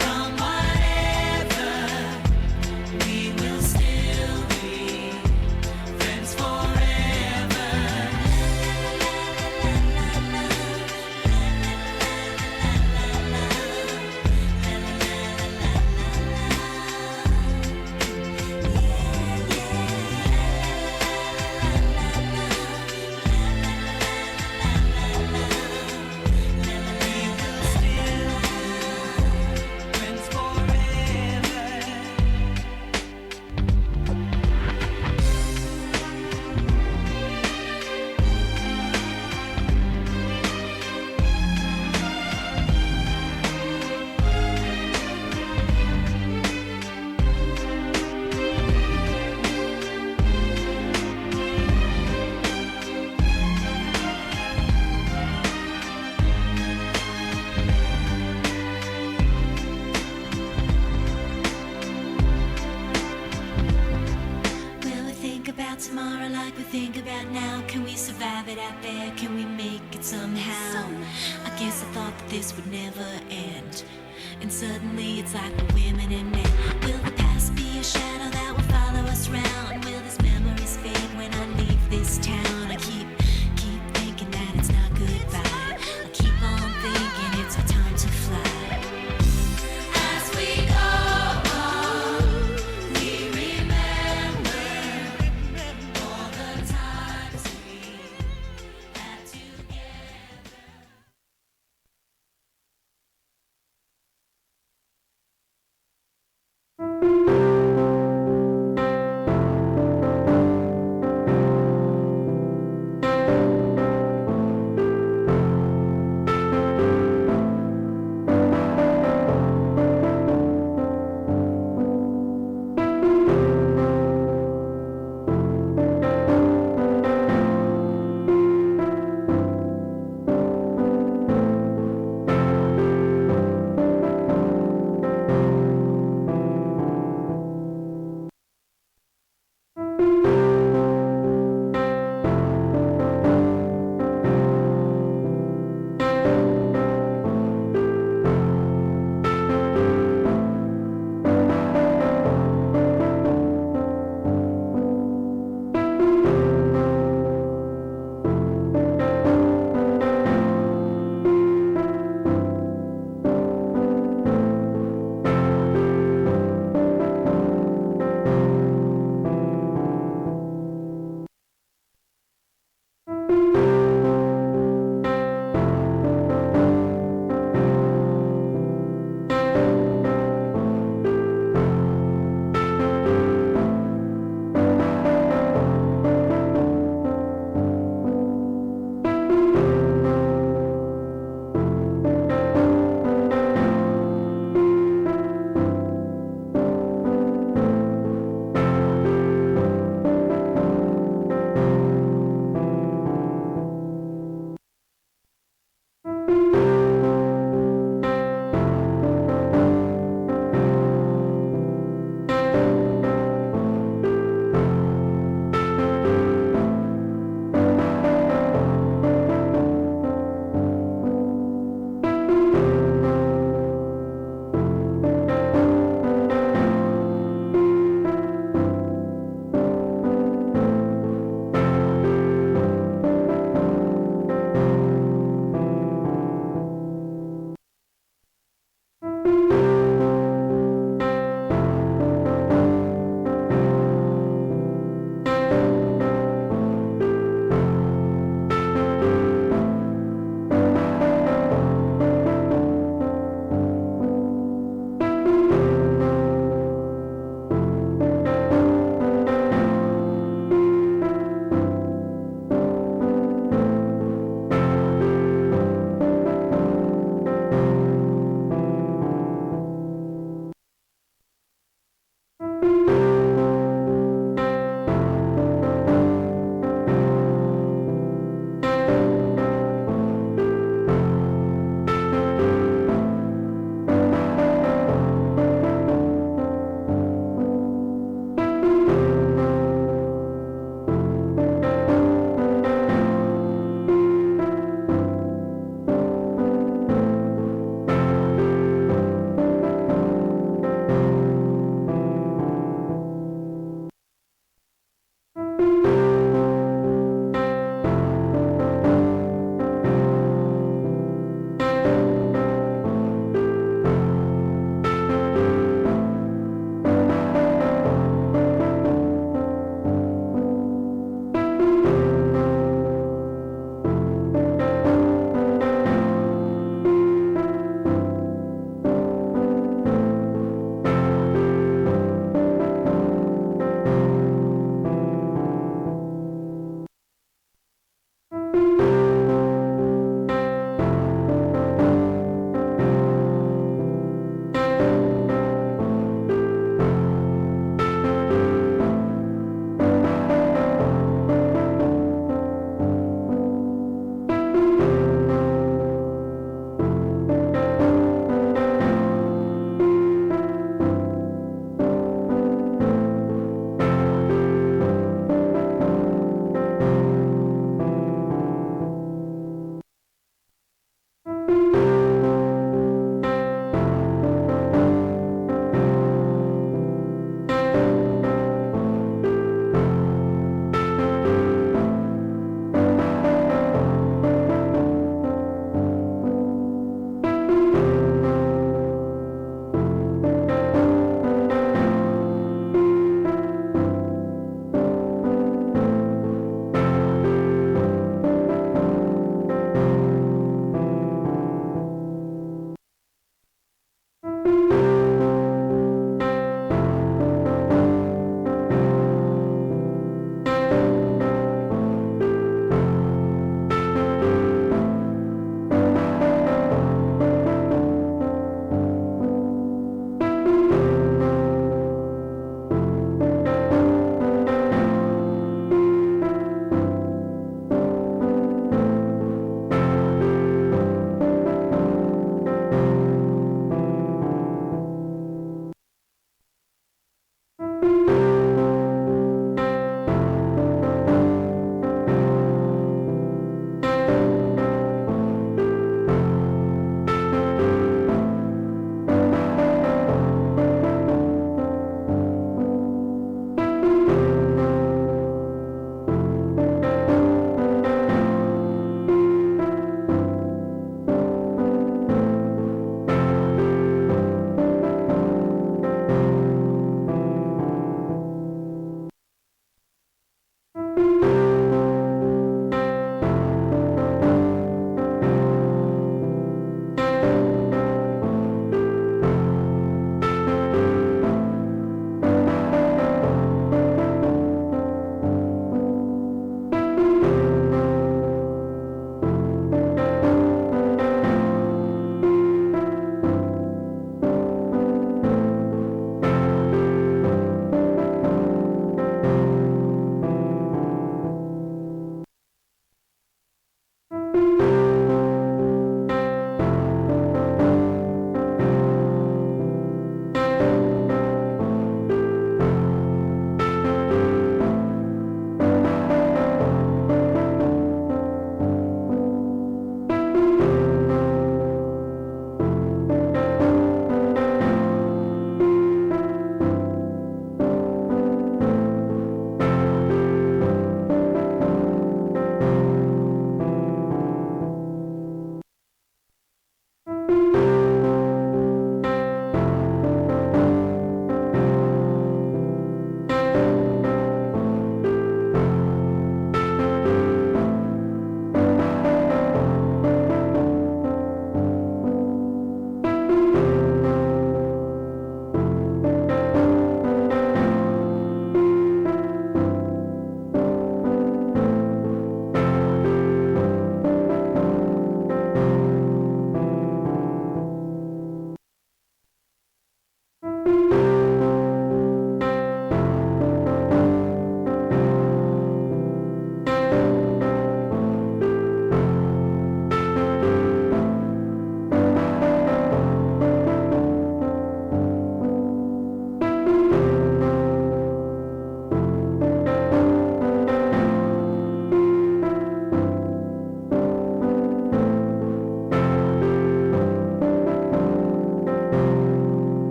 from whatever, we will still be friends forever. Friends forever. Will we think about tomorrow like we think about now? Can we survive it out there? Can we make it somehow? I guess I thought that this would never end. And suddenly it's like we're women and men. Will the past be a shadow that will follow us round?